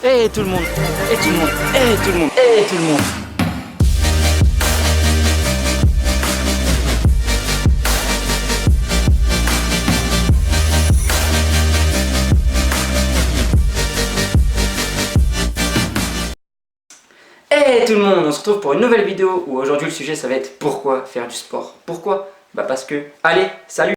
Hey tout le monde, hey tout le monde, hey tout le monde, hey tout le monde. Hey tout le monde, on se retrouve pour une nouvelle vidéo où aujourd'hui le sujet ça va être pourquoi faire du sport. Pourquoi? Bah parce que, allez, salut!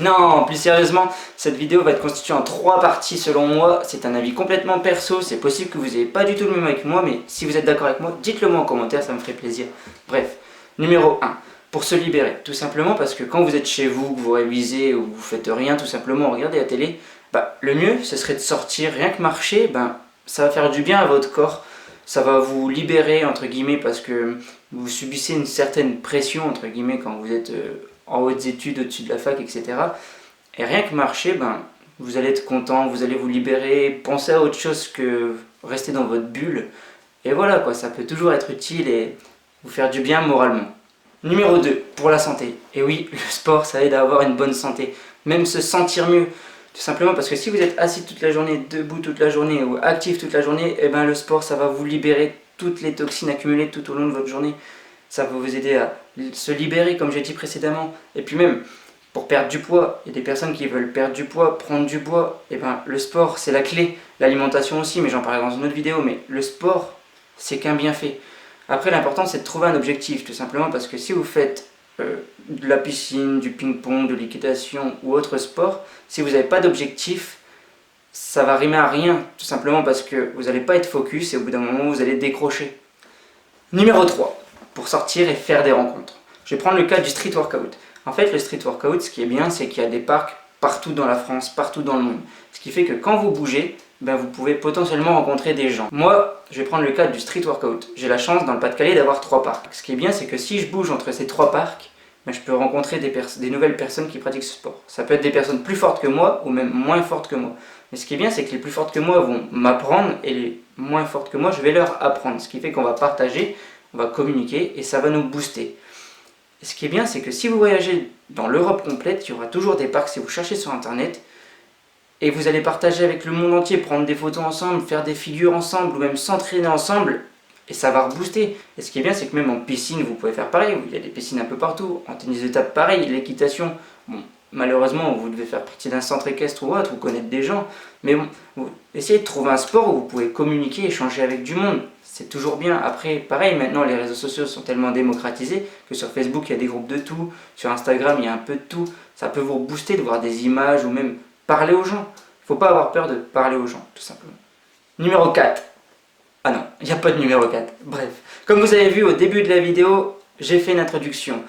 Non, plus sérieusement, cette vidéo va être constituée en 3 parties selon moi. C'est un avis complètement perso, c'est possible que vous n'ayez pas du tout le même avec moi, mais si vous êtes d'accord avec moi, dites-le moi en commentaire, ça me ferait plaisir. Bref, numéro 1, pour se libérer. Tout simplement parce que quand vous êtes chez vous, que vous révisez ou vous faites rien, tout simplement regardez la télé, bah, le mieux ce serait de sortir, rien que marcher, ça va faire du bien à votre corps. Ça va vous libérer entre guillemets parce que vous subissez une certaine pression entre guillemets quand vous êtes en hautes études, au-dessus de la fac, etc. Et rien que marcher, vous allez être content, vous allez vous libérer, penser à autre chose que rester dans votre bulle. Et voilà quoi, ça peut toujours être utile et vous faire du bien moralement. Numéro 2, pour la santé. Et oui, le sport ça aide à avoir une bonne santé, même se sentir mieux. Tout simplement parce que si vous êtes assis toute la journée, debout toute la journée ou actif toute la journée, le sport ça va vous libérer toutes les toxines accumulées tout au long de votre journée. Ça va vous aider à se libérer comme j'ai dit précédemment. Et puis même, pour perdre du poids, il y a des personnes qui veulent perdre du poids, prendre du poids, le sport c'est la clé. L'alimentation aussi, mais j'en parlerai dans une autre vidéo, mais le sport c'est qu'un bienfait. Après l'important c'est de trouver un objectif, tout simplement parce que si vous faites de la piscine, du ping-pong, de l'équitation ou autre sport, si vous n'avez pas d'objectif, ça va rimer à rien, tout simplement parce que vous n'allez pas être focus et au bout d'un moment vous allez décrocher. Numéro 3, pour sortir et faire des rencontres. Je vais prendre le cas du street workout. En fait, le street workout, ce qui est bien, c'est qu'il y a des parcs partout dans la France, partout dans le monde. Ce qui fait que quand vous bougez, vous pouvez potentiellement rencontrer des gens. Moi, je vais prendre le cas du street workout. J'ai la chance dans le Pas-de-Calais d'avoir 3 parcs. Ce qui est bien, c'est que si je bouge entre ces 3 parcs, je peux rencontrer des nouvelles personnes qui pratiquent ce sport. Ça peut être des personnes plus fortes que moi ou même moins fortes que moi. Mais ce qui est bien, c'est que les plus fortes que moi vont m'apprendre et les moins fortes que moi, je vais leur apprendre. Ce qui fait qu'on va partager, on va communiquer et ça va nous booster. Et ce qui est bien, c'est que si vous voyagez dans l'Europe complète, il y aura toujours des parcs si vous cherchez sur internet et vous allez partager avec le monde entier, prendre des photos ensemble, faire des figures ensemble ou même s'entraîner ensemble et ça va rebooster. Et ce qui est bien, c'est que même en piscine, vous pouvez faire pareil, il y a des piscines un peu partout, en tennis de table pareil, l'équitation, bon, malheureusement vous devez faire partie d'un centre équestre ou autre, ou connaître des gens, mais bon, essayez de trouver un sport où vous pouvez communiquer, échanger avec du monde. C'est toujours bien. Après, pareil, maintenant les réseaux sociaux sont tellement démocratisés que sur Facebook il y a des groupes de tout, sur Instagram il y a un peu de tout. Ça peut vous booster de voir des images ou même parler aux gens. Il ne faut pas avoir peur de parler aux gens, tout simplement. Numéro 4. Ah non, il n'y a pas de numéro 4. Bref, comme vous avez vu au début de la vidéo, j'ai fait une introduction.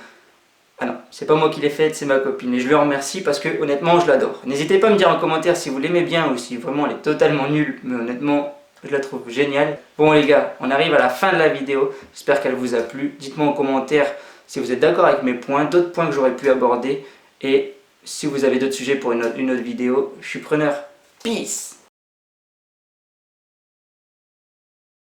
Ah non, c'est pas moi qui l'ai faite, c'est ma copine. Et je lui remercie parce que honnêtement, je l'adore. N'hésitez pas à me dire en commentaire si vous l'aimez bien ou si vraiment elle est totalement nulle. Mais honnêtement, je la trouve géniale. Bon les gars, on arrive à la fin de la vidéo. J'espère qu'elle vous a plu. Dites-moi en commentaire si vous êtes d'accord avec mes points, d'autres points que j'aurais pu aborder. Et si vous avez d'autres sujets pour une autre vidéo, je suis preneur. Peace!